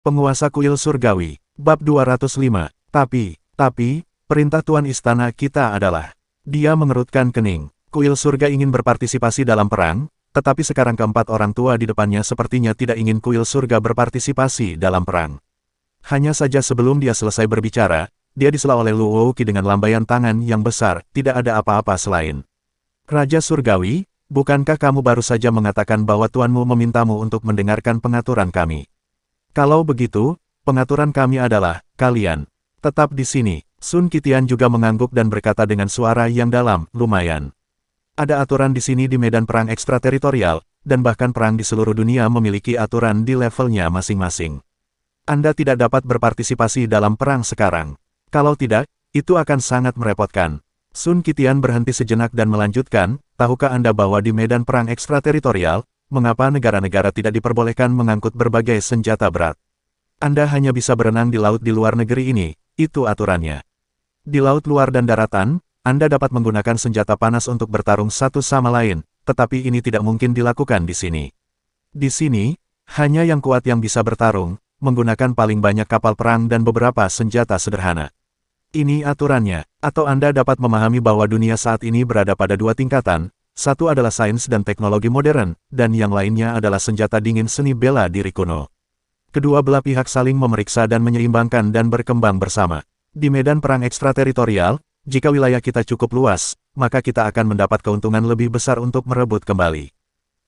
Penguasa Kuil Surgawi, Bab 205. Tapi, perintah Tuan Istana kita adalah. Dia mengerutkan kening. Kuil Surga ingin berpartisipasi dalam perang, tetapi sekarang keempat orang tua di depannya sepertinya tidak ingin Kuil Surga berpartisipasi dalam perang. Hanya saja sebelum dia selesai berbicara, dia disela oleh Lu Wouqi dengan lambaian tangan yang besar, tidak ada apa-apa selain. Raja Surgawi, bukankah kamu baru saja mengatakan bahwa tuanmu memintamu untuk mendengarkan pengaturan kami? Kalau begitu, pengaturan kami adalah, kalian tetap di sini. Sun Qitian juga mengangguk dan berkata dengan suara yang dalam, lumayan. Ada aturan di sini di medan perang ekstrateritorial, dan bahkan perang di seluruh dunia memiliki aturan di levelnya masing-masing. Anda tidak dapat berpartisipasi dalam perang sekarang. Kalau tidak, itu akan sangat merepotkan. Sun Qitian berhenti sejenak dan melanjutkan, tahukah Anda bahwa di medan perang ekstrateritorial, mengapa negara-negara tidak diperbolehkan mengangkut berbagai senjata berat? Anda hanya bisa berenang di laut di luar negeri ini, itu aturannya. Di laut luar dan daratan, Anda dapat menggunakan senjata panas untuk bertarung satu sama lain, tetapi ini tidak mungkin dilakukan di sini. Di sini, hanya yang kuat yang bisa bertarung, menggunakan paling banyak kapal perang dan beberapa senjata sederhana. Ini aturannya, atau Anda dapat memahami bahwa dunia saat ini berada pada dua tingkatan. Satu adalah sains dan teknologi modern, dan yang lainnya adalah senjata dingin seni bela diri kuno. Kedua belah pihak saling memeriksa dan menyeimbangkan dan berkembang bersama. Di medan perang ekstrateritorial, jika wilayah kita cukup luas, maka kita akan mendapat keuntungan lebih besar untuk merebut kembali.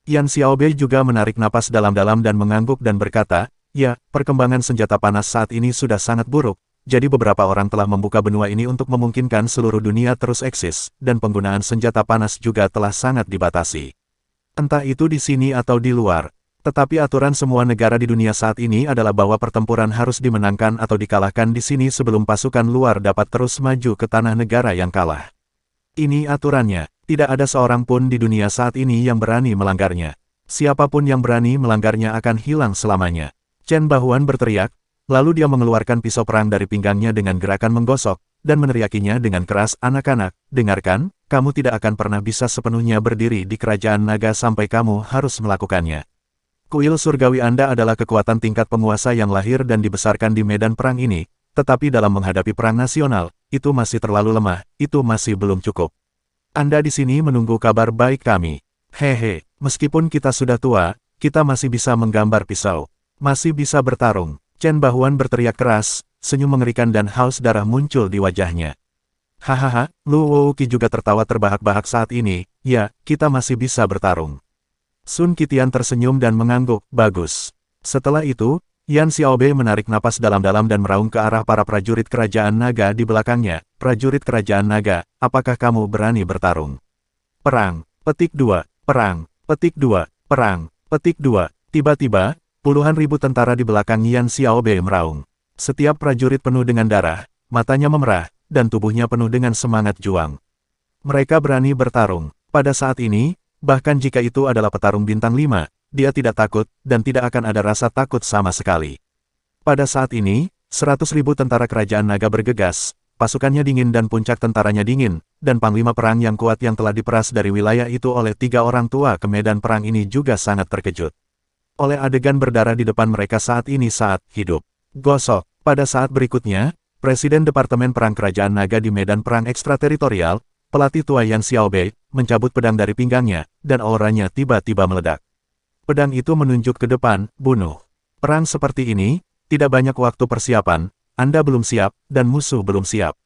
Yan Xiaobei juga menarik napas dalam-dalam dan mengangguk dan berkata, ya, perkembangan senjata panas saat ini sudah sangat buruk. Jadi beberapa orang telah membuka benua ini untuk memungkinkan seluruh dunia terus eksis, dan penggunaan senjata panas juga telah sangat dibatasi. Entah itu di sini atau di luar. Tetapi aturan semua negara di dunia saat ini adalah bahwa pertempuran harus dimenangkan atau dikalahkan di sini sebelum pasukan luar dapat terus maju ke tanah negara yang kalah. Ini aturannya, tidak ada seorang pun di dunia saat ini yang berani melanggarnya. Siapapun yang berani melanggarnya akan hilang selamanya. Chen Bahuan berteriak. Lalu dia mengeluarkan pisau perang dari pinggangnya dengan gerakan menggosok, dan meneriakinya dengan keras, anak-anak, dengarkan, kamu tidak akan pernah bisa sepenuhnya berdiri di kerajaan naga sampai kamu harus melakukannya. Kuil surgawi Anda adalah kekuatan tingkat penguasa yang lahir dan dibesarkan di medan perang ini, tetapi dalam menghadapi perang nasional, itu masih terlalu lemah, itu masih belum cukup. Anda di sini menunggu kabar baik kami. Hehe, meskipun kita sudah tua, kita masih bisa menggambar pisau. Masih bisa bertarung. Chen Bahuan berteriak keras, senyum mengerikan dan haus darah muncul di wajahnya. Hahaha, Lu Wouqi juga tertawa terbahak-bahak saat ini, ya, kita masih bisa bertarung. Sun Qitian tersenyum dan mengangguk, bagus. Setelah itu, Yan Xiaobei menarik napas dalam-dalam dan meraung ke arah para prajurit kerajaan naga di belakangnya. Prajurit kerajaan naga, apakah kamu berani bertarung? Perang, petik 2, perang, petik 2, perang, petik 2, tiba-tiba, puluhan ribu tentara di belakang Yan Xiaobei meraung. Setiap prajurit penuh dengan darah, matanya memerah, dan tubuhnya penuh dengan semangat juang. Mereka berani bertarung. Pada saat ini, bahkan jika itu adalah petarung bintang 5, dia tidak takut, dan tidak akan ada rasa takut sama sekali. Pada saat ini, 100.000 tentara kerajaan naga bergegas, pasukannya dingin dan puncak tentaranya dingin, dan panglima perang yang kuat yang telah diperas dari wilayah itu oleh 3 orang tua ke medan perang ini juga sangat terkejut. Oleh adegan berdarah di depan mereka saat ini saat hidup. Gosok. Pada saat berikutnya, Presiden Departemen Perang Kerajaan Naga di medan perang ekstrateritorial, pelatih tua Yan Xiaobei, mencabut pedang dari pinggangnya, dan auranya tiba-tiba meledak. Pedang itu menunjuk ke depan, bunuh. Perang seperti ini, tidak banyak waktu persiapan, Anda belum siap, dan musuh belum siap.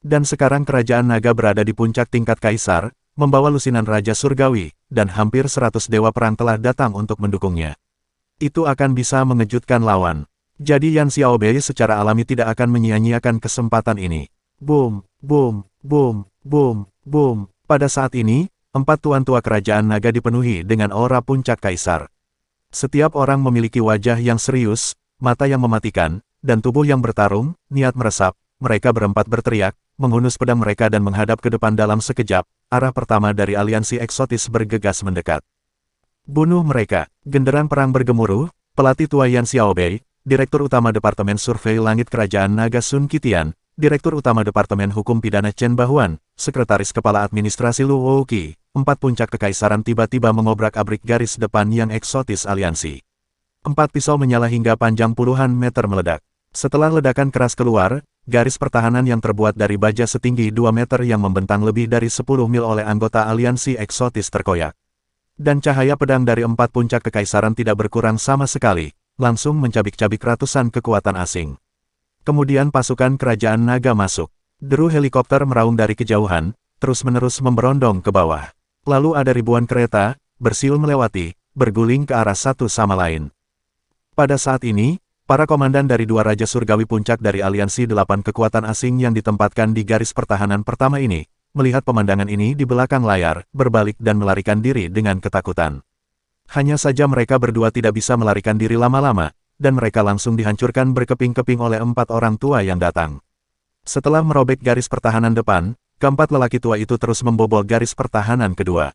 Dan sekarang Kerajaan Naga berada di puncak tingkat kaisar, membawa lusinan Raja Surgawi, dan hampir 100 dewa perang telah datang untuk mendukungnya. Itu akan bisa mengejutkan lawan. Jadi Yan Xiaobei secara alami tidak akan menyia-nyiakan kesempatan ini. Boom, boom, boom, boom, boom. Pada saat ini, 4 tuan tua kerajaan naga dipenuhi dengan aura puncak kaisar. Setiap orang memiliki wajah yang serius, mata yang mematikan, dan tubuh yang bertarung, niat meresap. Mereka berempat berteriak, menghunus pedang mereka dan menghadap ke depan dalam sekejap. Arah pertama dari aliansi eksotis bergegas mendekat. Bunuh mereka. Genderang perang bergemuruh, pelatih tua Yan Xiaobei, Direktur Utama Departemen Survei Langit Kerajaan Naga Sun Qitian, Direktur Utama Departemen Hukum Pidana Chen Bahuan, Sekretaris Kepala Administrasi Lu Wouqi, 4 puncak kekaisaran tiba-tiba mengobrak-abrik garis depan yang eksotis aliansi. 4 pisau menyala hingga panjang puluhan meter meledak. Setelah ledakan keras keluar, garis pertahanan yang terbuat dari baja setinggi 2 meter yang membentang lebih dari 10 mil oleh anggota aliansi eksotis terkoyak. Dan cahaya pedang dari 4 puncak kekaisaran tidak berkurang sama sekali, langsung mencabik-cabik ratusan kekuatan asing. Kemudian pasukan kerajaan naga masuk. Deru helikopter meraung dari kejauhan, terus-menerus memberondong ke bawah. Lalu ada ribuan kereta, bersiul melewati, berguling ke arah satu sama lain. Pada saat ini, para komandan dari 2 Raja Surgawi Puncak dari aliansi 8 kekuatan asing yang ditempatkan di garis pertahanan pertama ini, melihat pemandangan ini di belakang layar, berbalik dan melarikan diri dengan ketakutan. Hanya saja mereka berdua tidak bisa melarikan diri lama-lama, dan mereka langsung dihancurkan berkeping-keping oleh 4 orang tua yang datang. Setelah merobek garis pertahanan depan, keempat lelaki tua itu terus membobol garis pertahanan kedua.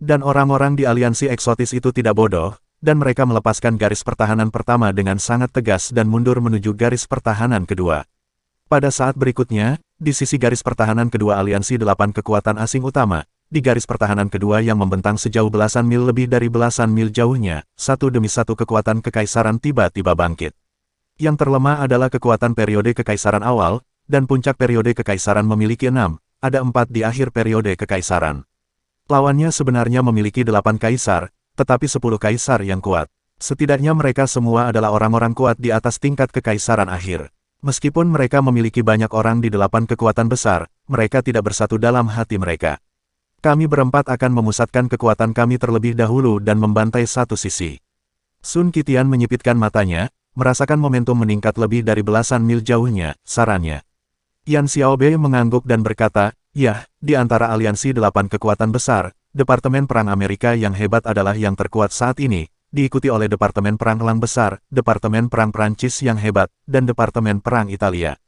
Dan orang-orang di aliansi eksotis itu tidak bodoh, dan mereka melepaskan garis pertahanan pertama dengan sangat tegas dan mundur menuju garis pertahanan kedua. Pada saat berikutnya, di sisi garis pertahanan kedua aliansi 8 kekuatan asing utama, di garis pertahanan kedua yang membentang sejauh belasan mil lebih dari belasan mil jauhnya, satu demi satu kekuatan kekaisaran tiba-tiba bangkit. Yang terlemah adalah kekuatan periode kekaisaran awal, dan puncak periode kekaisaran memiliki 6, ada 4 di akhir periode kekaisaran. Lawannya sebenarnya memiliki 8 kaisar, tetapi 10 kaisar yang kuat. Setidaknya mereka semua adalah orang-orang kuat di atas tingkat kekaisaran akhir. Meskipun mereka memiliki banyak orang di 8 kekuatan besar, mereka tidak bersatu dalam hati mereka. Kami berempat akan memusatkan kekuatan kami terlebih dahulu dan membantai satu sisi. Sun Qitian menyipitkan matanya, merasakan momentum meningkat lebih dari belasan mil jauhnya, sarannya. Yan Xiaobei mengangguk dan berkata, "Yah, di antara aliansi 8 kekuatan besar, Departemen Perang Amerika yang hebat adalah yang terkuat saat ini, diikuti oleh Departemen Perang Elang Besar, Departemen Perang Prancis yang hebat, dan Departemen Perang Italia.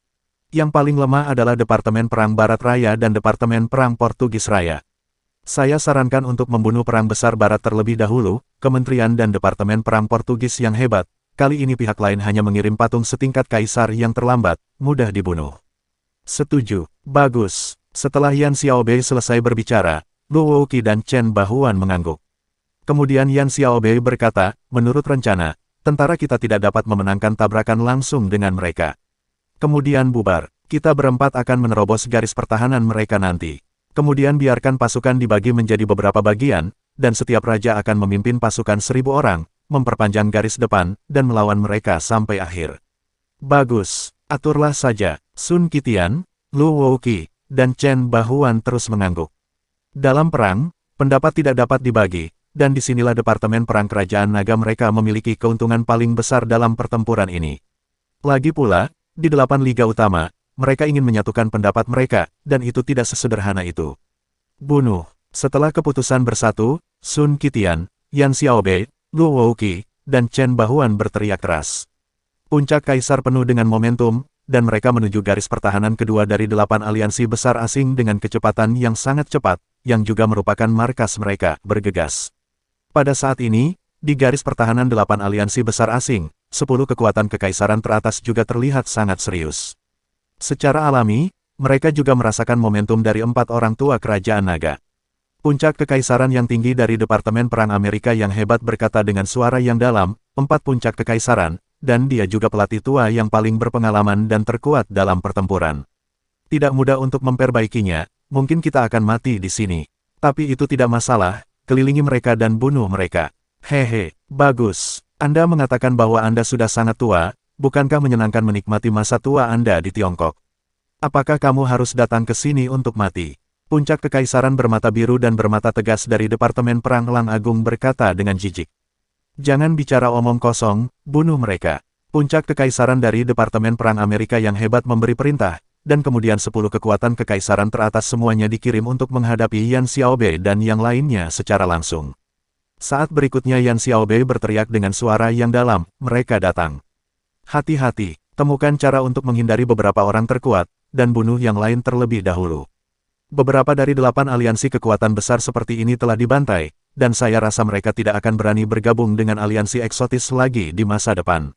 Yang paling lemah adalah Departemen Perang Barat Raya dan Departemen Perang Portugis Raya. Saya sarankan untuk membunuh Perang Besar Barat terlebih dahulu, Kementerian dan Departemen Perang Portugis yang hebat, kali ini pihak lain hanya mengirim patung setingkat kaisar yang terlambat, mudah dibunuh." "Setuju. Bagus." Setelah Yan Xiaobei selesai berbicara, Lu Wouqi dan Chen Bahuan mengangguk. Kemudian Yan Xiaobei berkata, "Menurut rencana, tentara kita tidak dapat memenangkan tabrakan langsung dengan mereka. Kemudian bubar, kita berempat akan menerobos garis pertahanan mereka nanti. Kemudian biarkan pasukan dibagi menjadi beberapa bagian, dan setiap raja akan memimpin pasukan 1000 orang, memperpanjang garis depan, dan melawan mereka sampai akhir." "Bagus, aturlah saja." Sun Qitian, Lu Wouqi, dan Chen Bahuan terus mengangguk. Dalam perang, pendapat tidak dapat dibagi, dan disinilah Departemen Perang Kerajaan Naga mereka memiliki keuntungan paling besar dalam pertempuran ini. Lagi pula, di 8 liga utama, mereka ingin menyatukan pendapat mereka, dan itu tidak sesederhana itu. "Bunuh." Setelah keputusan bersatu, Sun Qitian, Yan Xiaobei, Lu Wouqi, dan Chen Bahuan berteriak keras. Puncak kaisar penuh dengan momentum, dan mereka menuju garis pertahanan kedua dari 8 aliansi besar asing dengan kecepatan yang sangat cepat, yang juga merupakan markas mereka, bergegas. Pada saat ini, di garis pertahanan 8 aliansi besar asing, 10 kekuatan kekaisaran teratas juga terlihat sangat serius. Secara alami, mereka juga merasakan momentum dari 4 orang tua kerajaan naga. Puncak kekaisaran yang tinggi dari Departemen Perang Amerika yang hebat berkata dengan suara yang dalam, 4 puncak kekaisaran, dan dia juga pelatih tua yang paling berpengalaman dan terkuat dalam pertempuran. Tidak mudah untuk memperbaikinya, mungkin kita akan mati di sini. Tapi itu tidak masalah, kelilingi mereka dan bunuh mereka. Hehe, bagus. Anda mengatakan bahwa Anda sudah sangat tua, bukankah menyenangkan menikmati masa tua Anda di Tiongkok? Apakah kamu harus datang ke sini untuk mati? Puncak kekaisaran bermata biru dan bermata tegas dari Departemen Perang Elang Agung berkata dengan jijik. "Jangan bicara omong kosong, bunuh mereka." Puncak kekaisaran dari Departemen Perang Amerika yang hebat memberi perintah, dan kemudian 10 kekuatan kekaisaran teratas semuanya dikirim untuk menghadapi Yan Xiaobei dan yang lainnya secara langsung. Saat berikutnya Yan Xiaobei berteriak dengan suara yang dalam, "Mereka datang. Hati-hati, temukan cara untuk menghindari beberapa orang terkuat, dan bunuh yang lain terlebih dahulu." Beberapa dari 8 aliansi kekuatan besar seperti ini telah dibantai, dan saya rasa mereka tidak akan berani bergabung dengan aliansi eksotis lagi di masa depan.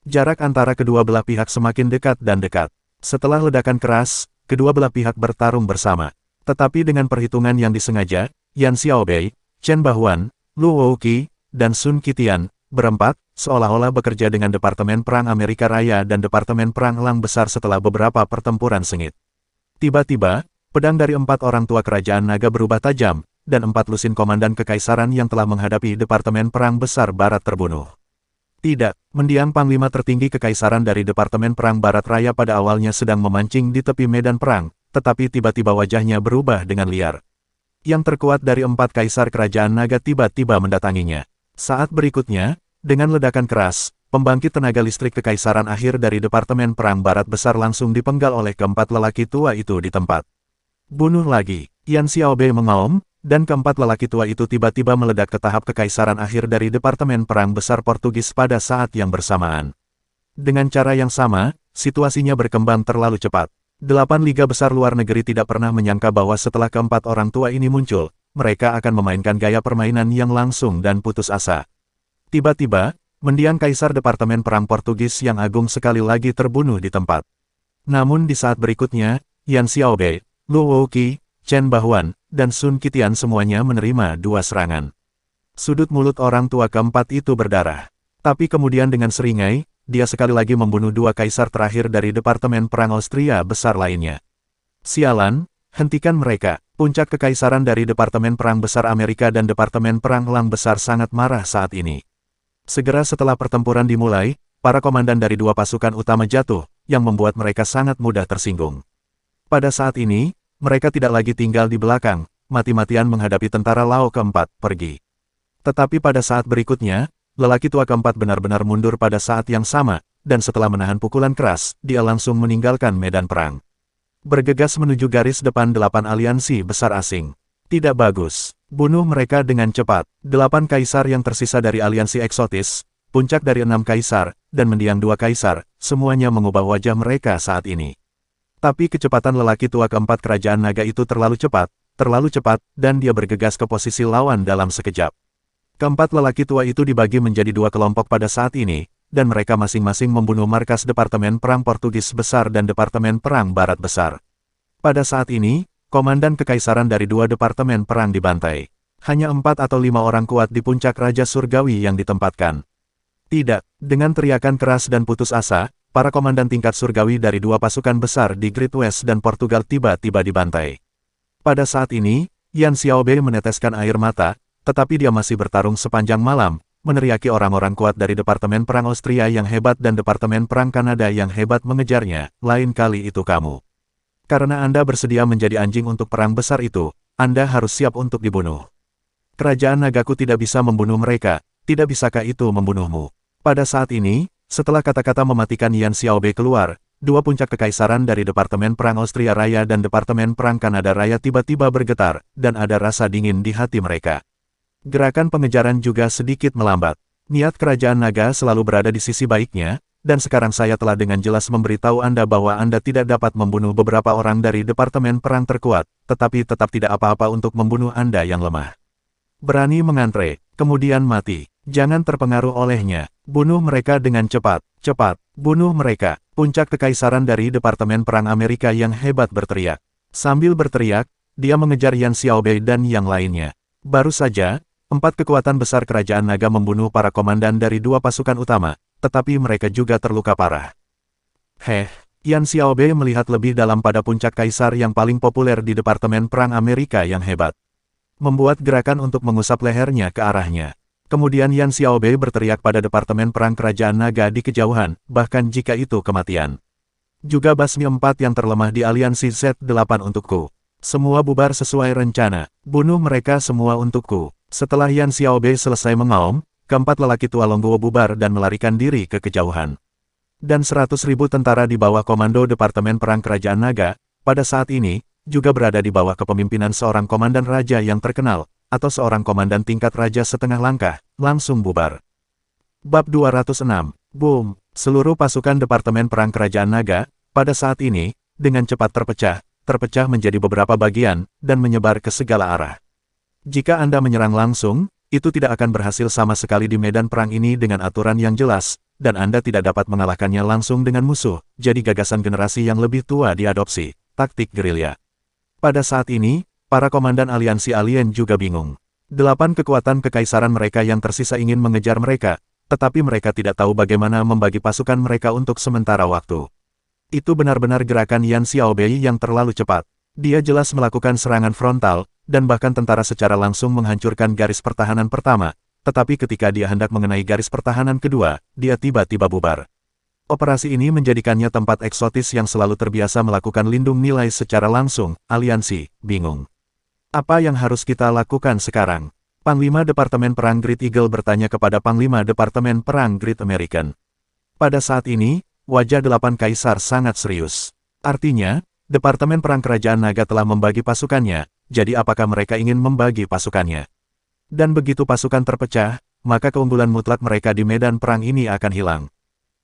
Jarak antara kedua belah pihak semakin dekat dan dekat. Setelah ledakan keras, kedua belah pihak bertarung bersama. Tetapi dengan perhitungan yang disengaja, Yan Xiaobei, Chen Bahuan, Lu Wouqi, dan Sun Qitian, berempat, seolah-olah bekerja dengan Departemen Perang Amerika Raya dan Departemen Perang Elang Besar setelah beberapa pertempuran sengit. Tiba-tiba, pedang dari 4 orang tua kerajaan naga berubah tajam, dan 4 lusin komandan kekaisaran yang telah menghadapi Departemen Perang Besar Barat terbunuh. Tidak, mendiang panglima tertinggi kekaisaran dari Departemen Perang Barat Raya pada awalnya sedang memancing di tepi medan perang, tetapi tiba-tiba wajahnya berubah dengan liar. Yang terkuat dari 4 kaisar kerajaan naga tiba-tiba mendatanginya. Saat berikutnya, dengan ledakan keras, pembangkit tenaga listrik kekaisaran akhir dari Departemen Perang Barat Besar langsung dipenggal oleh keempat lelaki tua itu di tempat. Bunuh lagi, Yan Xiaobei mengaum, dan keempat lelaki tua itu tiba-tiba meledak ke tahap kekaisaran akhir dari Departemen Perang Besar Portugis pada saat yang bersamaan. Dengan cara yang sama, situasinya berkembang terlalu cepat. 8 liga besar luar negeri tidak pernah menyangka bahwa setelah keempat orang tua ini muncul, mereka akan memainkan gaya permainan yang langsung dan putus asa. Tiba-tiba, mendiang kaisar Departemen Perang Portugis yang agung sekali lagi terbunuh di tempat. Namun di saat berikutnya, Yan Xiaobei, Lu Wouqi, Chen Bahuan, dan Sun Qitian semuanya menerima 2 serangan. Sudut mulut orang tua keempat itu berdarah. Tapi kemudian dengan seringai, dia sekali lagi membunuh 2 kaisar terakhir dari Departemen Perang Austria besar lainnya. Sialan, hentikan mereka. Puncak kekaisaran dari Departemen Perang Besar Amerika dan Departemen Perang Elang Besar sangat marah saat ini. Segera setelah pertempuran dimulai, para komandan dari 2 pasukan utama jatuh, yang membuat mereka sangat mudah tersinggung. Pada saat ini, mereka tidak lagi tinggal di belakang, mati-matian menghadapi tentara Lao keempat, pergi. Tetapi pada saat berikutnya, lelaki tua keempat benar-benar mundur pada saat yang sama, dan setelah menahan pukulan keras, dia langsung meninggalkan medan perang. Bergegas menuju garis depan 8 aliansi besar asing. Tidak bagus. Bunuh mereka dengan cepat. 8 kaisar yang tersisa dari aliansi eksotis, puncak dari 6 kaisar, dan mendiang 2 kaisar, semuanya mengubah wajah mereka saat ini. Tapi kecepatan lelaki tua keempat kerajaan naga itu terlalu cepat, dan dia bergegas ke posisi lawan dalam sekejap. Keempat lelaki tua itu dibagi menjadi 2 kelompok pada saat ini, dan mereka masing-masing membunuh markas Departemen Perang Portugis Besar dan Departemen Perang Barat Besar. Pada saat ini, komandan kekaisaran dari 2 departemen perang dibantai. Hanya 4 atau 5 orang kuat di puncak Raja Surgawi yang ditempatkan. Tidak, dengan teriakan keras dan putus asa, para komandan tingkat surgawi dari 2 pasukan besar di Great West dan Portugal tiba-tiba dibantai. Pada saat ini, Yan Xiaobei meneteskan air mata, tetapi dia masih bertarung sepanjang malam, meneriaki orang-orang kuat dari Departemen Perang Austria yang hebat dan Departemen Perang Kanada yang hebat mengejarnya, lain kali itu kamu. Karena Anda bersedia menjadi anjing untuk perang besar itu, Anda harus siap untuk dibunuh. Kerajaan Nagaku tidak bisa membunuh mereka, tidak bisakah itu membunuhmu? Pada saat ini, setelah kata-kata mematikan Yan Xiaobei keluar, 2 puncak kekaisaran dari Departemen Perang Austria Raya dan Departemen Perang Kanada Raya tiba-tiba bergetar, dan ada rasa dingin di hati mereka. Gerakan pengejaran juga sedikit melambat. Niat kerajaan naga selalu berada di sisi baiknya, dan sekarang saya telah dengan jelas memberitahu Anda bahwa Anda tidak dapat membunuh beberapa orang dari Departemen Perang terkuat, tetapi tetap tidak apa-apa untuk membunuh Anda yang lemah. Berani mengantre, kemudian mati. Jangan terpengaruh olehnya. Bunuh mereka dengan cepat. Cepat, bunuh mereka. Puncak kekaisaran dari Departemen Perang Amerika yang hebat berteriak. Sambil berteriak, dia mengejar Yan Xiaobei dan yang lainnya. Baru saja, 4 kekuatan besar kerajaan naga membunuh para komandan dari 2 pasukan utama, tetapi mereka juga terluka parah. Yan Xiaobei melihat lebih dalam pada puncak kaisar yang paling populer di Departemen Perang Amerika yang hebat. Membuat gerakan untuk mengusap lehernya ke arahnya. Kemudian Yan Xiaobei berteriak pada Departemen Perang Kerajaan Naga di kejauhan, bahkan jika itu kematian. Juga basmi 4 yang terlemah di aliansi Z8 untukku. Semua bubar sesuai rencana, bunuh mereka semua untukku. Setelah Yan Xiaobei selesai mengaum, keempat lelaki tua Longguo bubar dan melarikan diri ke kejauhan. Dan 100.000 tentara di bawah komando Departemen Perang Kerajaan Naga, pada saat ini, juga berada di bawah kepemimpinan seorang komandan raja yang terkenal, atau seorang komandan tingkat raja setengah langkah, langsung bubar. Bab 206, Boom! Seluruh pasukan Departemen Perang Kerajaan Naga, pada saat ini, dengan cepat terpecah menjadi beberapa bagian, dan menyebar ke segala arah. Jika Anda menyerang langsung, itu tidak akan berhasil sama sekali di medan perang ini dengan aturan yang jelas, dan Anda tidak dapat mengalahkannya langsung dengan musuh, jadi gagasan generasi yang lebih tua diadopsi, taktik gerilya. Pada saat ini, para komandan aliansi alien juga bingung. 8 kekuatan kekaisaran mereka yang tersisa ingin mengejar mereka, tetapi mereka tidak tahu bagaimana membagi pasukan mereka untuk sementara waktu. Itu benar-benar gerakan Yan Xiaobei yang terlalu cepat. Dia jelas melakukan serangan frontal, dan bahkan tentara secara langsung menghancurkan garis pertahanan pertama, tetapi ketika dia hendak mengenai garis pertahanan kedua, dia tiba-tiba bubar. Operasi ini menjadikannya tempat eksotis yang selalu terbiasa melakukan lindung nilai secara langsung. Aliansi bingung. Apa yang harus kita lakukan sekarang? Panglima Departemen Perang Great Eagle bertanya kepada Panglima Departemen Perang Great American. Pada saat ini, wajah 8 kaisar sangat serius. Artinya, Departemen Perang Kerajaan Naga telah membagi pasukannya, jadi apakah mereka ingin membagi pasukannya? Dan begitu pasukan terpecah, maka keunggulan mutlak mereka di medan perang ini akan hilang.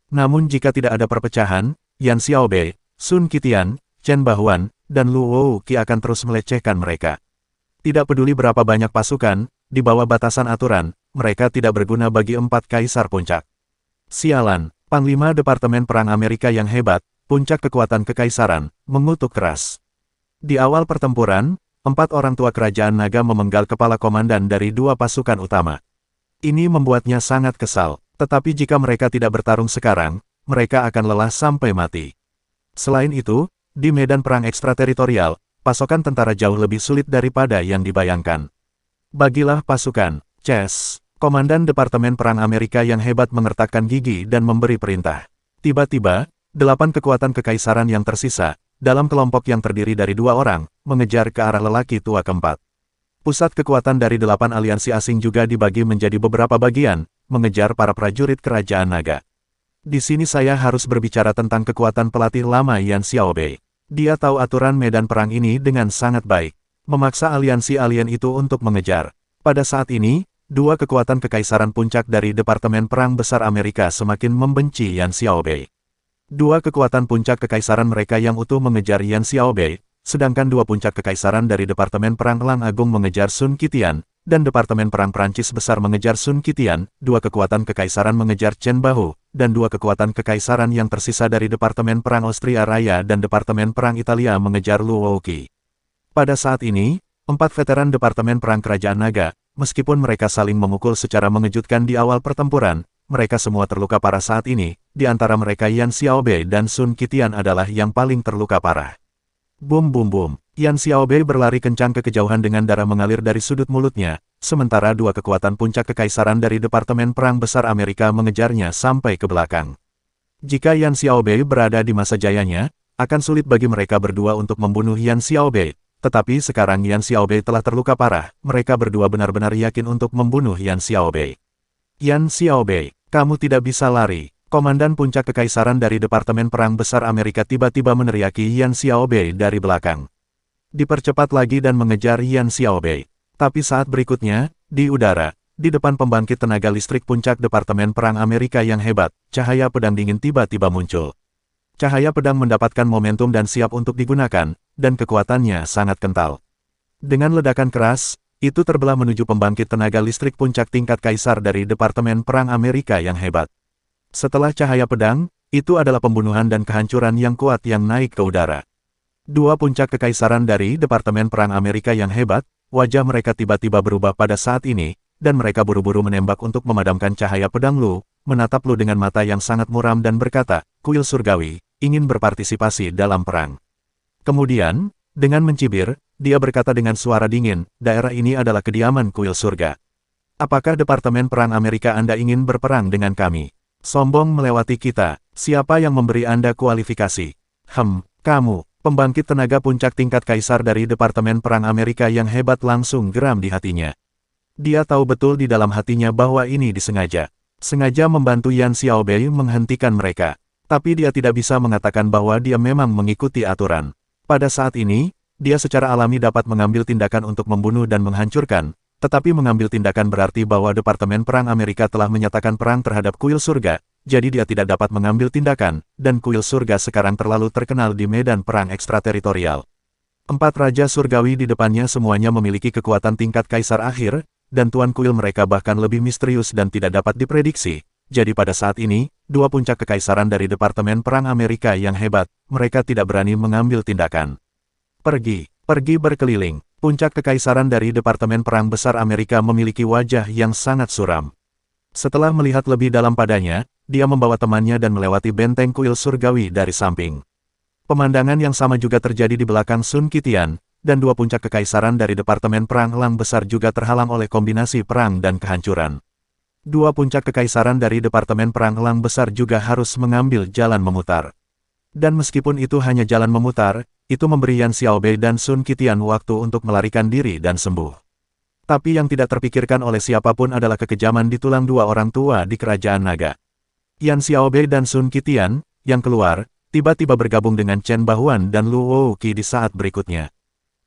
Namun jika tidak ada perpecahan, Yan Xiaobei, Sun Qitian, Chen Bahuan, dan Lu Wouqi akan terus melecehkan mereka. Tidak peduli berapa banyak pasukan, di bawah batasan aturan, mereka tidak berguna bagi 4 kaisar puncak. Sialan, Panglima Departemen Perang Amerika yang hebat, puncak kekuatan kekaisaran, mengutuk keras. Di awal pertempuran, 4 orang tua kerajaan naga memenggal kepala komandan dari 2 pasukan utama. Ini membuatnya sangat kesal. Tetapi jika mereka tidak bertarung sekarang, mereka akan lelah sampai mati. Selain itu, di medan perang ekstrateritorial, pasokan tentara jauh lebih sulit daripada yang dibayangkan. Bagilah pasukan, Chess. Komandan Departemen Perang Amerika yang hebat mengertakkan gigi dan memberi perintah. Tiba-tiba, 8 kekuatan kekaisaran yang tersisa, dalam kelompok yang terdiri dari 2 orang, mengejar ke arah lelaki tua keempat. Pusat kekuatan dari 8 aliansi asing juga dibagi menjadi beberapa bagian, mengejar para prajurit kerajaan naga. Di sini saya harus berbicara tentang kekuatan pelatih lama Yan Xiaobei. Dia tahu aturan medan perang ini dengan sangat baik. Memaksa aliansi alien itu untuk mengejar. Pada saat ini, 2 kekuatan kekaisaran puncak dari Departemen Perang Besar Amerika semakin membenci Yan Xiaobei. 2 kekuatan puncak kekaisaran mereka yang utuh mengejar Yan Xiaobei, sedangkan 2 puncak kekaisaran dari Departemen Perang Lang Agung mengejar Sun Qitian, dan Departemen Perang Prancis Besar mengejar Sun Qitian, 2 kekuatan kekaisaran mengejar Chen Bahu, dan 2 kekuatan kekaisaran yang tersisa dari Departemen Perang Austria Raya dan Departemen Perang Italia mengejar Lu Wouqi. Pada saat ini, 4 veteran Departemen Perang Kerajaan Naga, meskipun mereka saling memukul secara mengejutkan di awal pertempuran, mereka semua terluka parah saat ini, di antara mereka Yan Xiaobei dan Sun Qitian adalah yang paling terluka parah. Bum bum bum. Yan Xiaobei berlari kencang ke kejauhan dengan darah mengalir dari sudut mulutnya, sementara 2 kekuatan puncak kekaisaran dari Departemen Perang Besar Amerika mengejarnya sampai ke belakang. Jika Yan Xiaobei berada di masa jayanya, akan sulit bagi mereka berdua untuk membunuh Yan Xiaobei, tetapi sekarang Yan Xiaobei telah terluka parah, mereka berdua benar-benar yakin untuk membunuh Yan Xiaobei. Yan Xiaobei, kamu tidak bisa lari. Komandan puncak kekaisaran dari Departemen Perang Besar Amerika tiba-tiba meneriaki Yan Xiaobei dari belakang. Dipercepat lagi dan mengejar Yan Xiaobei. Tapi saat berikutnya, di udara, di depan pembangkit tenaga listrik puncak Departemen Perang Amerika yang hebat, cahaya pedang dingin tiba-tiba muncul. Cahaya pedang mendapatkan momentum dan siap untuk digunakan, dan kekuatannya sangat kental. Dengan ledakan keras, itu terbelah menuju pembangkit tenaga listrik puncak tingkat kaisar dari Departemen Perang Amerika yang hebat. Setelah cahaya pedang, itu adalah pembunuhan dan kehancuran yang kuat yang naik ke udara. 2 puncak kekaisaran dari Departemen Perang Amerika yang hebat, wajah mereka tiba-tiba berubah pada saat ini, dan mereka buru-buru menembak untuk memadamkan cahaya pedang Lu, menatap Lu dengan mata yang sangat muram dan berkata, "Kuil surgawi, ingin berpartisipasi dalam perang." Kemudian, dengan mencibir, dia berkata dengan suara dingin, "Daerah ini adalah kediaman kuil surga. Apakah Departemen Perang Amerika Anda ingin berperang dengan kami? Sombong melewati kita, siapa yang memberi Anda kualifikasi?" Kamu. Pembangkit tenaga puncak tingkat kaisar dari Departemen Perang Amerika yang hebat langsung geram di hatinya. Dia tahu betul di dalam hatinya bahwa ini disengaja. Sengaja membantu Yan Xiaobei menghentikan mereka. Tapi dia tidak bisa mengatakan bahwa dia memang mengikuti aturan. Pada saat ini, dia secara alami dapat mengambil tindakan untuk membunuh dan menghancurkan, tetapi mengambil tindakan berarti bahwa Departemen Perang Amerika telah menyatakan perang terhadap kuil surga, jadi dia tidak dapat mengambil tindakan, dan kuil surga sekarang terlalu terkenal di medan perang ekstrateritorial. 4 raja surgawi di depannya semuanya memiliki kekuatan tingkat kaisar akhir, dan tuan kuil mereka bahkan lebih misterius dan tidak dapat diprediksi. Jadi pada saat ini, 2 puncak kekaisaran dari Departemen Perang Amerika yang hebat, mereka tidak berani mengambil tindakan. Pergi berkeliling. Puncak kekaisaran dari Departemen Perang Besar Amerika memiliki wajah yang sangat suram. Setelah melihat lebih dalam padanya, dia membawa temannya dan melewati benteng kuil surgawi dari samping. Pemandangan yang sama juga terjadi di belakang Sun Qitian, dan dua puncak kekaisaran dari Departemen Perang Elang Besar juga terhalang oleh kombinasi perang dan kehancuran. Dua puncak kekaisaran dari Departemen Perang Elang Besar juga harus mengambil jalan memutar. Dan meskipun itu hanya jalan memutar, itu memberi Yan Xiaobei dan Sun Qitian waktu untuk melarikan diri dan sembuh. Tapi yang tidak terpikirkan oleh siapapun adalah kekejaman di tulang dua orang tua di Kerajaan Naga. Yan Xiaobei dan Sun Qitian, yang keluar, tiba-tiba bergabung dengan Chen Bahuan dan Lu Wouqi di saat berikutnya.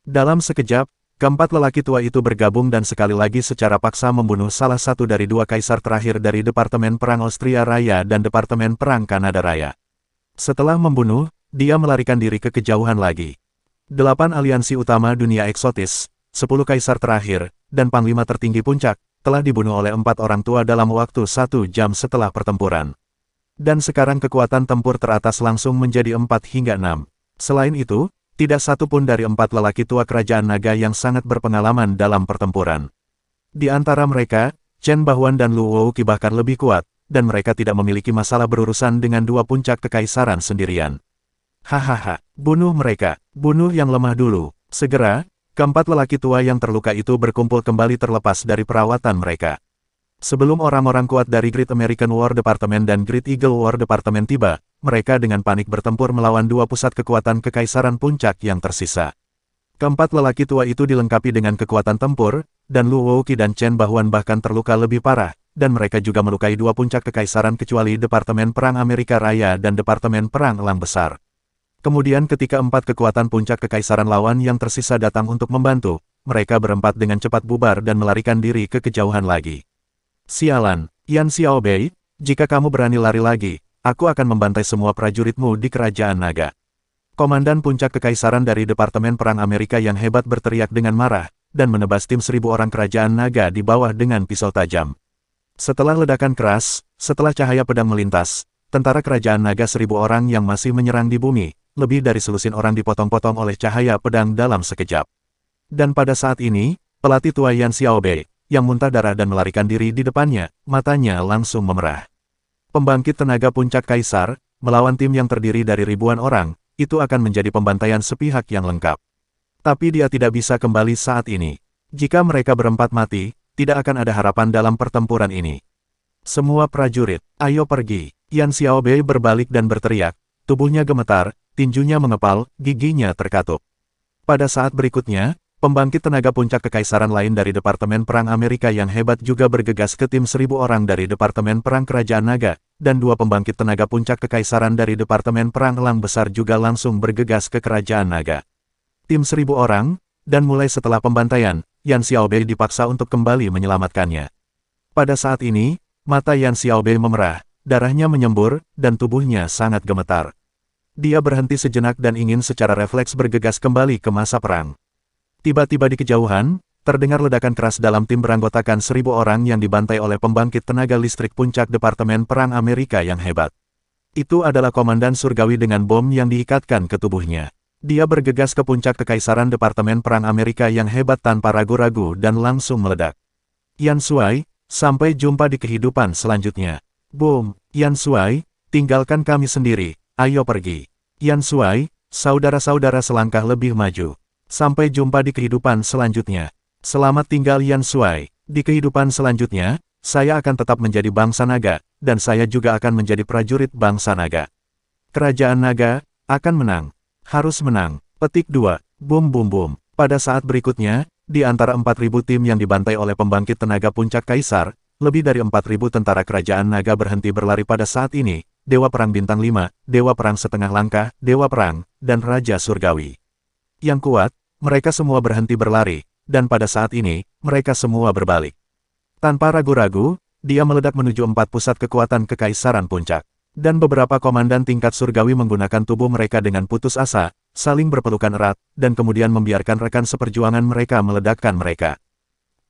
Dalam sekejap, keempat lelaki tua itu bergabung dan sekali lagi secara paksa membunuh salah satu dari dua kaisar terakhir dari Departemen Perang Austria Raya dan Departemen Perang Kanada Raya. Setelah membunuh, dia melarikan diri ke kejauhan lagi. 8 aliansi utama dunia eksotis, 10 kaisar terakhir, dan panglima tertinggi puncak, telah dibunuh oleh 4 orang tua dalam waktu 1 jam setelah pertempuran. Dan sekarang kekuatan tempur teratas langsung menjadi 4 hingga 6. Selain itu, tidak satu pun dari 4 lelaki tua Kerajaan Naga yang sangat berpengalaman dalam pertempuran. Di antara mereka, Chen Bahuan dan Lu Wouqi bahkan lebih kuat, dan mereka tidak memiliki masalah berurusan dengan dua puncak kekaisaran sendirian. Hahaha, bunuh mereka, bunuh yang lemah dulu. Segera, keempat lelaki tua yang terluka itu berkumpul kembali terlepas dari perawatan mereka. Sebelum orang-orang kuat dari Great American War Department dan Great Eagle War Department tiba, mereka dengan panik bertempur melawan dua pusat kekuatan kekaisaran puncak yang tersisa. Keempat lelaki tua itu dilengkapi dengan kekuatan tempur, dan Lu Wouqi dan Chen Bahuan bahkan terluka lebih parah, dan mereka juga melukai dua puncak kekaisaran kecuali Departemen Perang Amerika Raya dan Departemen Perang Elang Besar. Kemudian ketika 4 kekuatan puncak kekaisaran lawan yang tersisa datang untuk membantu, mereka berempat dengan cepat bubar dan melarikan diri ke kejauhan lagi. Sialan, Yan Xiaobei, jika kamu berani lari lagi, aku akan membantai semua prajuritmu di Kerajaan Naga. Komandan puncak kekaisaran dari Departemen Perang Amerika yang hebat berteriak dengan marah, dan menebas tim 1000 orang Kerajaan Naga di bawah dengan pisau tajam. Setelah ledakan keras, setelah cahaya pedang melintas, tentara Kerajaan Naga 1000 orang yang masih menyerang di bumi, lebih dari selusin orang dipotong-potong oleh cahaya pedang dalam sekejap. Dan pada saat ini, pelatih tua Yan Xiaobei, yang muntah darah dan melarikan diri di depannya, matanya langsung memerah. Pembangkit tenaga puncak kaisar, melawan tim yang terdiri dari ribuan orang, itu akan menjadi pembantaian sepihak yang lengkap. Tapi dia tidak bisa kembali saat ini. Jika mereka berempat mati, tidak akan ada harapan dalam pertempuran ini. Semua prajurit, ayo pergi. Yan Xiaobei berbalik dan berteriak, tubuhnya gemetar, tinjunya mengepal, giginya terkatup. Pada saat berikutnya, pembangkit tenaga puncak kekaisaran lain dari Departemen Perang Amerika yang hebat juga bergegas ke tim 1000 orang dari Departemen Perang Kerajaan Naga, dan dua pembangkit tenaga puncak kekaisaran dari Departemen Perang Elang Besar juga langsung bergegas ke Kerajaan Naga. Tim 1000 orang, dan mulai setelah pembantaian, Yan Xiaobei dipaksa untuk kembali menyelamatkannya. Pada saat ini, mata Yan Xiaobei memerah, darahnya menyembur, dan tubuhnya sangat gemetar. Dia berhenti sejenak dan ingin secara refleks bergegas kembali ke masa perang. Tiba-tiba di kejauhan, terdengar ledakan keras dalam tim beranggotakan 1000 orang yang dibantai oleh pembangkit tenaga listrik puncak Departemen Perang Amerika yang hebat. Itu adalah komandan surgawi dengan bom yang diikatkan ke tubuhnya. Dia bergegas ke puncak kekaisaran Departemen Perang Amerika yang hebat tanpa ragu-ragu dan langsung meledak. Yan Shuai, sampai jumpa di kehidupan selanjutnya. Boom, Yan Shuai, tinggalkan kami sendiri, ayo pergi. Yan Shuai, saudara-saudara selangkah lebih maju. Sampai jumpa di kehidupan selanjutnya. Selamat tinggal Yan Shuai. Di kehidupan selanjutnya, saya akan tetap menjadi bangsa naga, dan saya juga akan menjadi prajurit bangsa naga. Kerajaan Naga akan menang. Harus menang. Petik 2. Boom boom boom. Pada saat berikutnya, di antara 4000 tim yang dibantai oleh pembangkit tenaga puncak kaisar, lebih dari 4000 tentara Kerajaan Naga berhenti berlari pada saat ini. Dewa Perang Bintang 5, Dewa Perang Setengah Langkah, Dewa Perang, dan Raja Surgawi. Yang kuat, mereka semua berhenti berlari, dan pada saat ini, mereka semua berbalik. Tanpa ragu-ragu, dia meledak menuju 4 pusat kekuatan kekaisaran puncak. Dan beberapa komandan tingkat surgawi menggunakan tubuh mereka dengan putus asa, saling berpelukan erat, dan kemudian membiarkan rekan seperjuangan mereka meledakkan mereka.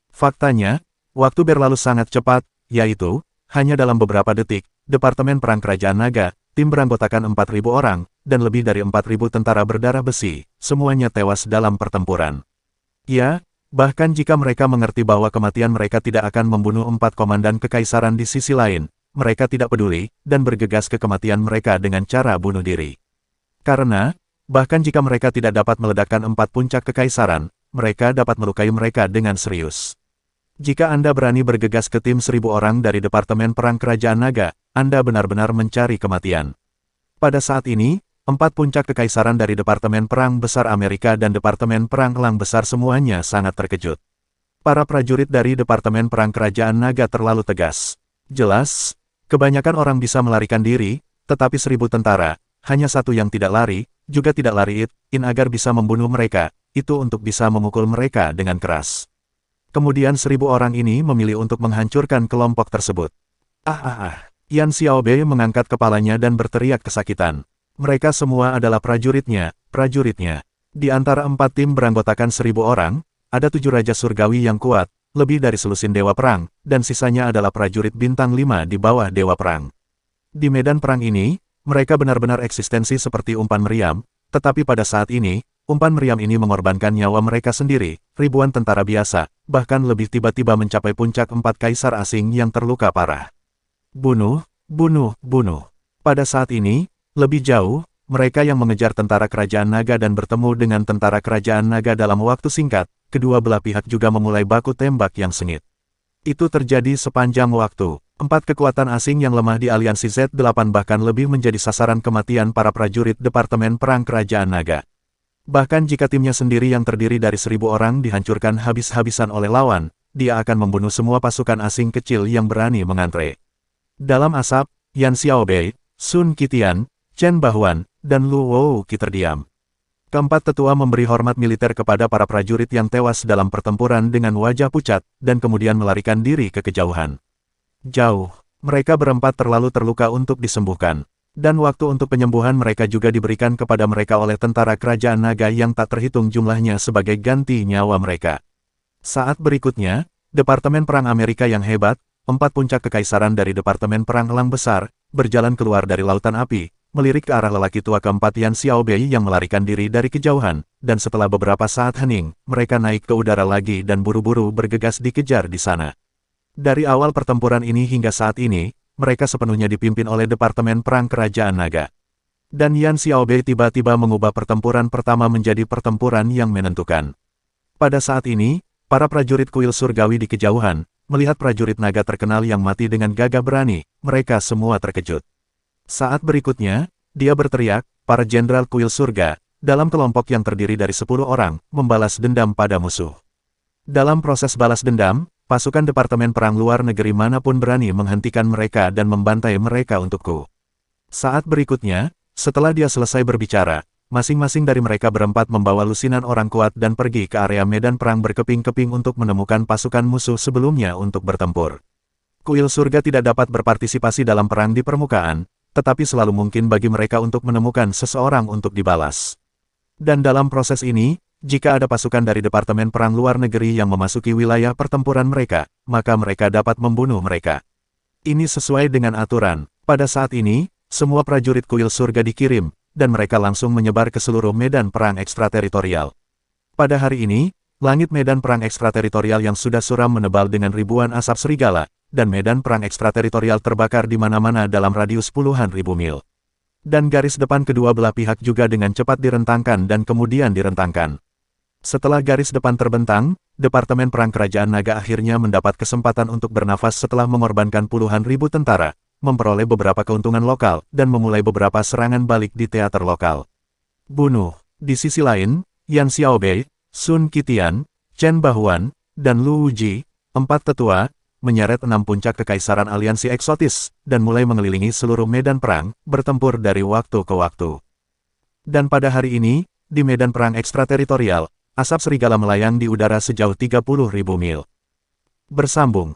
Faktanya, waktu berlalu sangat cepat, yaitu, hanya dalam beberapa detik, Departemen Perang Kerajaan Naga, tim beranggotakan 4000 orang, dan lebih dari 4000 tentara berdarah besi, semuanya tewas dalam pertempuran. Ya, Bahkan jika mereka mengerti bahwa kematian mereka tidak akan membunuh 4 komandan kekaisaran di sisi lain, mereka tidak peduli, dan bergegas ke kematian mereka dengan cara bunuh diri. Karena, bahkan jika mereka tidak dapat meledakkan 4 puncak kekaisaran, mereka dapat melukai mereka dengan serius. Jika Anda berani bergegas ke tim 1000 orang dari Departemen Perang Kerajaan Naga, Anda benar-benar mencari kematian. Pada saat ini, 4 puncak kekaisaran dari Departemen Perang Besar Amerika dan Departemen Perang Elang Besar semuanya sangat terkejut. Para prajurit dari Departemen Perang Kerajaan Naga terlalu tegas. Jelas, kebanyakan orang bisa melarikan diri, tetapi 1000 tentara, hanya satu yang tidak lari, juga tidak lari in agar bisa membunuh mereka, itu untuk bisa memukul mereka dengan keras. Kemudian 1000 orang ini memilih untuk menghancurkan kelompok tersebut. Yan Xiaobei mengangkat kepalanya dan berteriak kesakitan. Mereka semua adalah prajuritnya. Di antara 4 tim beranggotakan 1000 orang, ada 7 Raja Surgawi yang kuat, lebih dari selusin Dewa Perang, dan sisanya adalah prajurit bintang 5 di bawah Dewa Perang. Di medan perang ini, mereka benar-benar eksistensi seperti umpan meriam, tetapi pada saat ini, umpan meriam ini mengorbankan nyawa mereka sendiri, ribuan tentara biasa, bahkan lebih tiba-tiba mencapai puncak 4 kaisar asing yang terluka parah. Bunuh. Pada saat ini, lebih jauh, mereka yang mengejar tentara kerajaan naga dan bertemu dengan tentara kerajaan naga dalam waktu singkat, kedua belah pihak juga memulai baku tembak yang sengit. Itu terjadi sepanjang waktu. 4 kekuatan asing yang lemah di aliansi Z8 bahkan lebih menjadi sasaran kematian para prajurit Departemen Perang Kerajaan Naga. Bahkan jika timnya sendiri yang terdiri dari 1000 orang dihancurkan habis-habisan oleh lawan, dia akan membunuh semua pasukan asing kecil yang berani mengantre. Dalam asap, Yan Xiaobei, Sun Qitian, Chen Bahuan, dan Lu Wouqi terdiam. Keempat tetua memberi hormat militer kepada para prajurit yang tewas dalam pertempuran dengan wajah pucat, dan kemudian melarikan diri ke kejauhan. Jauh, mereka berempat terlalu terluka untuk disembuhkan. Dan waktu untuk penyembuhan mereka juga diberikan kepada mereka oleh tentara kerajaan naga yang tak terhitung jumlahnya sebagai ganti nyawa mereka. Saat berikutnya, Departemen Perang Amerika yang hebat, 4 puncak kekaisaran dari Departemen Perang Elang Besar, berjalan keluar dari lautan api, melirik ke arah lelaki tua keempat Yan Xiaobei yang melarikan diri dari kejauhan, dan setelah beberapa saat hening, mereka naik ke udara lagi dan buru-buru bergegas dikejar di sana. Dari awal pertempuran ini hingga saat ini, mereka sepenuhnya dipimpin oleh Departemen Perang Kerajaan Naga. Dan Yan Xiaobei tiba-tiba mengubah pertempuran pertama menjadi pertempuran yang menentukan. Pada saat ini, para prajurit kuil surgawi di kejauhan, melihat prajurit naga terkenal yang mati dengan gagah berani, mereka semua terkejut. Saat berikutnya, dia berteriak, para jenderal kuil surga, dalam kelompok yang terdiri dari 10 orang, membalas dendam pada musuh. Dalam proses balas dendam, pasukan Departemen Perang Luar Negeri manapun berani menghentikan mereka dan membantai mereka untukku. Saat berikutnya, setelah dia selesai berbicara, masing-masing dari mereka berempat membawa lusinan orang kuat dan pergi ke area medan perang berkeping-keping untuk menemukan pasukan musuh sebelumnya untuk bertempur. Kuil surga tidak dapat berpartisipasi dalam perang di permukaan, tetapi selalu mungkin bagi mereka untuk menemukan seseorang untuk dibalas. Dan dalam proses ini, jika ada pasukan dari Departemen Perang Luar Negeri yang memasuki wilayah pertempuran mereka, maka mereka dapat membunuh mereka. Ini sesuai dengan aturan. Pada saat ini, semua prajurit kuil surga dikirim, dan mereka langsung menyebar ke seluruh medan perang ekstrateritorial. Pada hari ini, langit medan perang ekstrateritorial yang sudah suram menebal dengan ribuan asap serigala, dan medan perang ekstrateritorial terbakar di mana-mana dalam radius puluhan ribu mil. Dan garis depan kedua belah pihak juga dengan cepat direntangkan dan kemudian direntangkan. Setelah garis depan terbentang, Departemen Perang Kerajaan Naga akhirnya mendapat kesempatan untuk bernafas setelah mengorbankan puluhan ribu tentara, memperoleh beberapa keuntungan lokal, dan memulai beberapa serangan balik di teater lokal. Bunuh. Di sisi lain, Yan Xiaobei, Sun Qitian, Chen Bahuan, dan Lu Wouqi, 4 tetua, menyeret 6 puncak kekaisaran aliansi eksotis, dan mulai mengelilingi seluruh medan perang, bertempur dari waktu ke waktu. Dan pada hari ini, di medan perang ekstrateritorial, asap serigala melayang di udara sejauh 30.000 mil. Bersambung.